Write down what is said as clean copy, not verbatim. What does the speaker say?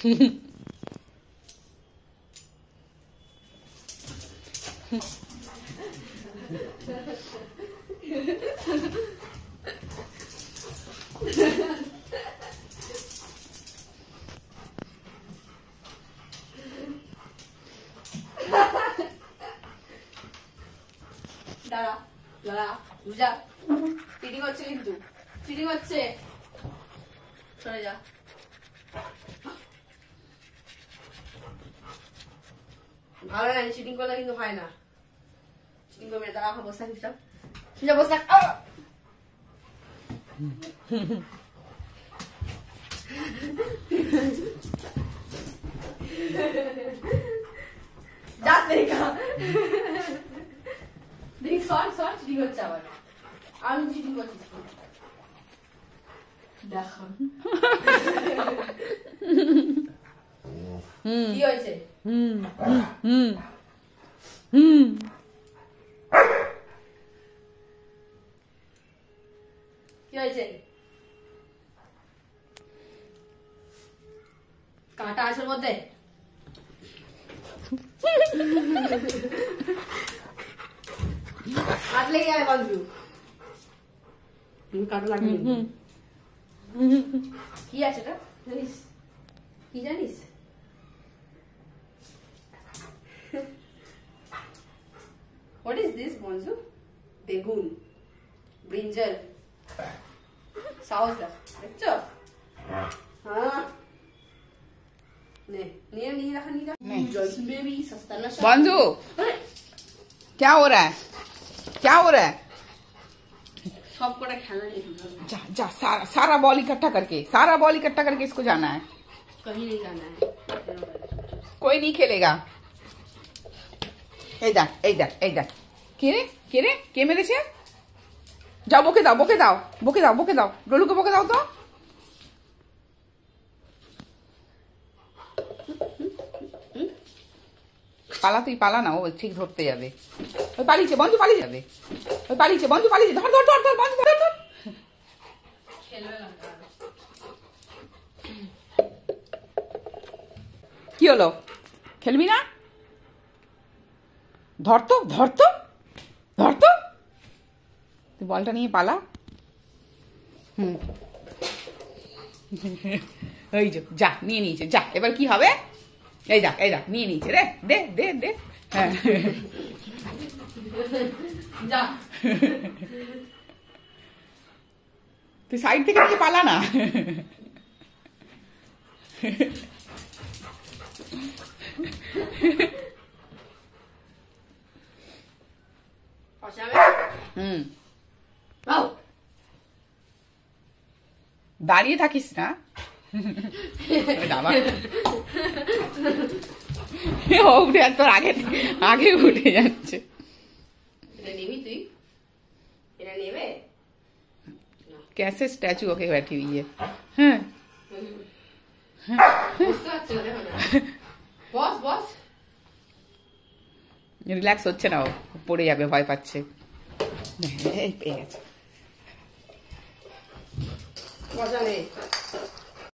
দাঁড়া দাঁড়া বুঝা চিটিং হচ্ছে, কিন্তু চিটিং হচ্ছে, সরে যা। ভালো না, চিটিং করলে কিন্তু হয় না। চিটিং করবে দাঁড়া, বসে থাক, বসে বসে থাক। যা দেখা দেখ, সর সর, চিটিং হচ্ছে আবার। আমি চিটিং করছিস দেখো। কি হয়েছে? কি হয়েছে? কাঁটা আছে ওর মধ্যে? হাত লেগে যাবে বন্ধু, কাঁটা লাগবে। কি আছে এটা জানিস? কি জানিস? What is this, Bonzu? বেগুন, ব্রিঞ্জাল, সাউথ দেখছো? हाँ नहीं नहीं रखा नहीं रखा में भी सस्ता नशा। बंजू क्या हो रहा है? क्या हो रहा है? सब को खेलना नहीं। जा जा, सारा बॉल इकट्ठा करके इसको जाना है। कहीं नहीं जाना है, कोई नहीं खेलेगा। इधर के मेरे से जाओ, बोके दाओ डोलू को बोके दाओ तो। পালা, তুই পালা না, ও ঠিক ধরতে যাবে। ওই পালিয়েছে বন্ধু, পালিয়ে যাবে। ধর কি হলো? খেলবি না? ধর তো তুই বলটা নিয়ে পালা। ওই যা, নিয়ে নিয়েছে, যা। এবার কি হবে? এই দেখ নিয়ে নিয়েছে রে। দে হ্যাঁ যা। তুই সাইড থেকে নিয়ে পালা না। দাঁড়িয়ে থাকিস না। উঠে তোর আগে উঠে যাচ্ছে। कैसे स्टैचू होके बैठी हुई है? রিল্যাক্স হচ্ছে না, ও পড়ে যাবে, ভয় পাচ্ছে। পেয়ে গেছে। মজা নেই।